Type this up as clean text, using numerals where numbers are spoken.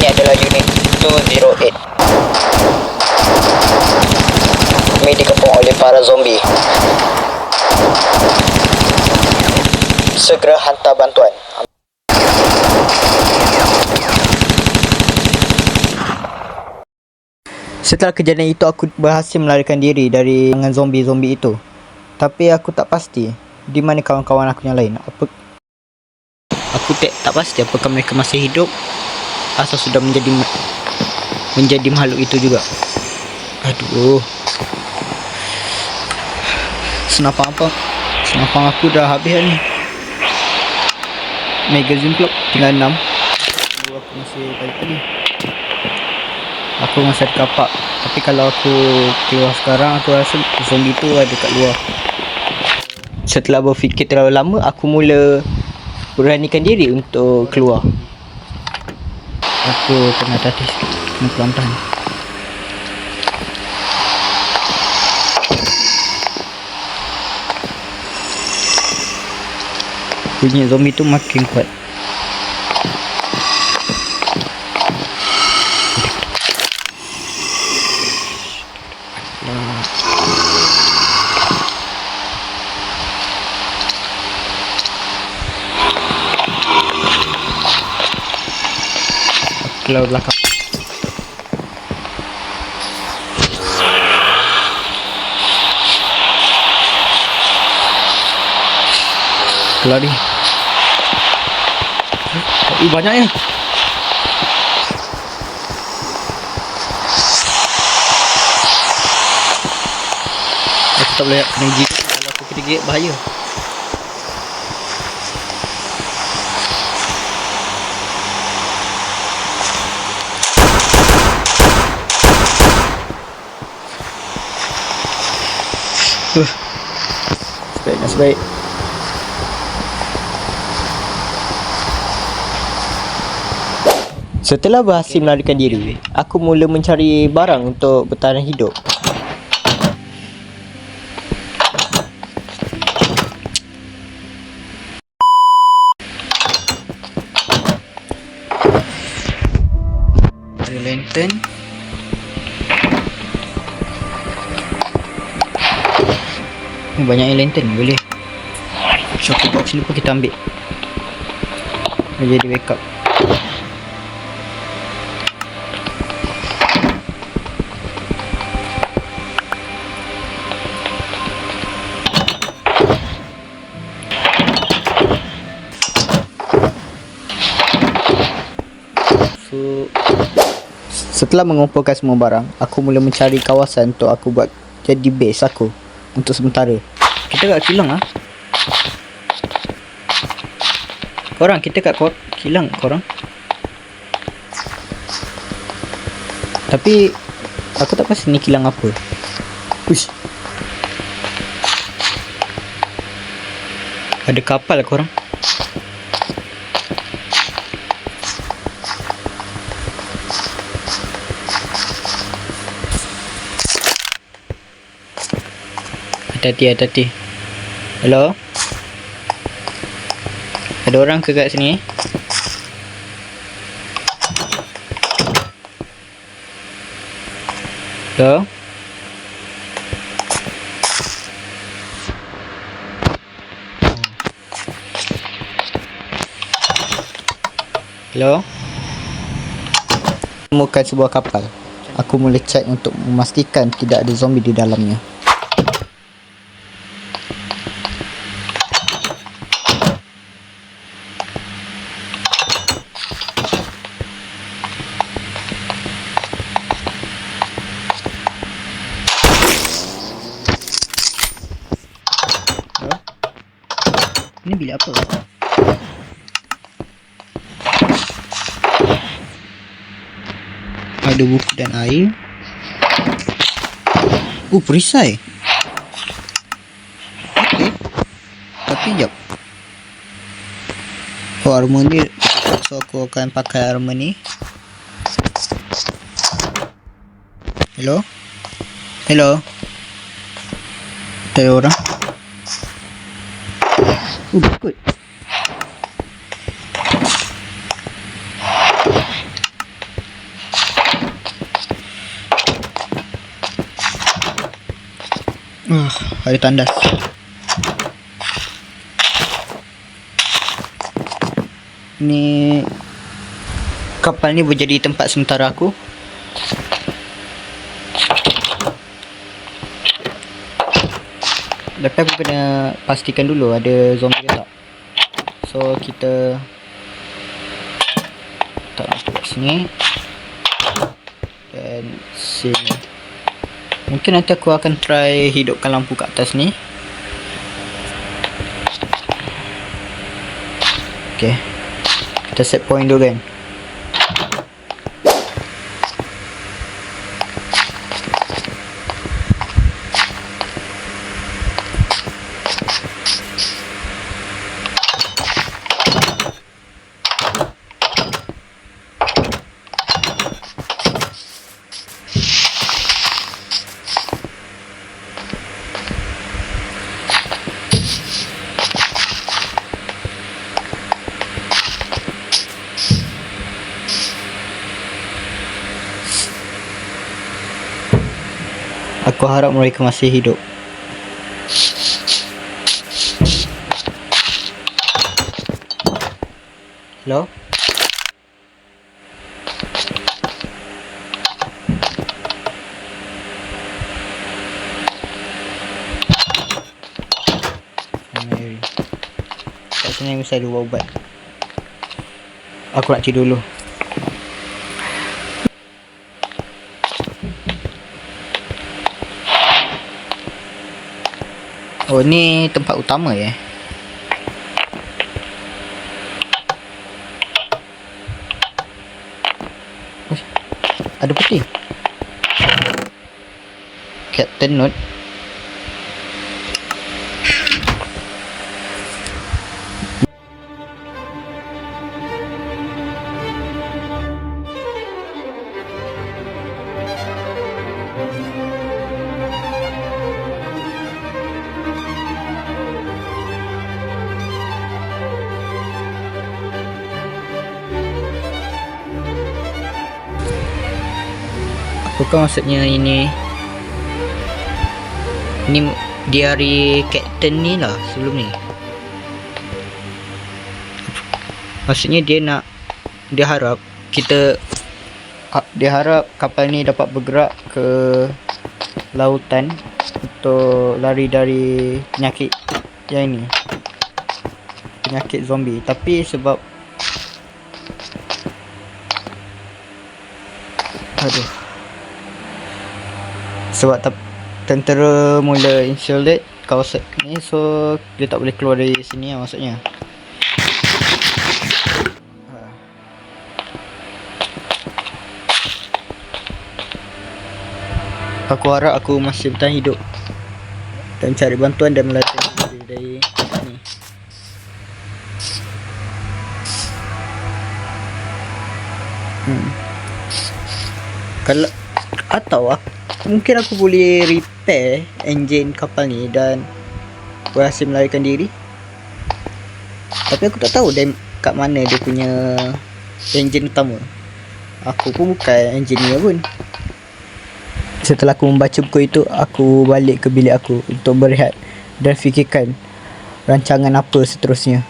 Ini adalah unit 208. Kami dikepung oleh para zombie. Segera hantar bantuan. Setelah kejadian itu, aku berhasil melarikan diri dari tangan zombie-zombie itu. Tapi aku tak pasti di mana kawan-kawan aku yang lain. Aku tak pasti apakah mereka masih hidup atau sudah menjadi makhluk itu juga. Aduh. Senapang aku dah habis ni. Magazine pula tinggal 6. Aku masih balik tadi. Aku masih ada kapak. Tapi kalau aku keluar sekarang, aku rasa zombie tu ada kat luar. Setelah berfikir terlalu lama, aku mula beranikan diri untuk keluar. Aku kena tadi sikit, kena pelan-pelan. Bunyi zombie tu makin kuat. Keluar belakang. Keluar ni. Banyaknya. Aku tak boleh kena gigit. Kalau aku kena gigit bahaya. Sebaik. Setelah berhasil melarikan diri, aku mula mencari barang untuk bertahan hidup. Ada lantern. Banyak yang lantern boleh. Shock box ni pun kita ambil. Dia jadi backup. Setelah mengumpulkan semua barang, aku mula mencari kawasan untuk aku buat jadi base aku untuk sementara. Kita kat kilang lah. Korang, kita kat kilang korang. Tapi aku tak pasti ni kilang apa. Uish. Ada kapal korang. Hati-hati. Hello? Ada orang ke kat sini? Hello? Hello? Temukan sebuah kapal. Aku mula cek untuk memastikan tidak ada zombie di dalamnya. Ini bilik apa? Ada buku dan air. Perisai. Okay. Tapi jap. Armor ni, so aku akan pakai armor ni. Hello? Ada orang? Good. Ada tandas. Ni kapal ni boleh jadi tempat sementara aku. Tapi aku kena pastikan dulu ada zombie ke tak. So kita tak masuk sini dan sini. Mungkin nanti aku akan try hidupkan lampu kat atas ni. Okay, kita set point dulu kan. Aku harap mereka masih hidup. Hello? Mary. Kat sini mesti ada ubat. Aku nak tidur dulu. Oh, ni tempat utama ya. Ada peti. Captain Note. Bukan maksudnya ini diary Captain ni lah sebelum ni. Maksudnya dia harap kapal ni dapat bergerak ke lautan untuk lari dari penyakit yang ini, penyakit zombie. Tapi sebab tentera mula insulate kawasan ni, so dia tak boleh keluar dari sini lah maksudnya. Aku harap aku masih bertahan hidup dan cari bantuan dan melarikan diri dari ni. Kalau atau mungkin aku boleh repair enjin kapal ni dan berhasil melarikan diri. Tapi aku tak tahu kat mana dia punya enjin utama. Aku pun bukan engineer pun. Setelah aku membaca buku itu, aku balik ke bilik aku untuk berehat dan fikirkan rancangan apa seterusnya.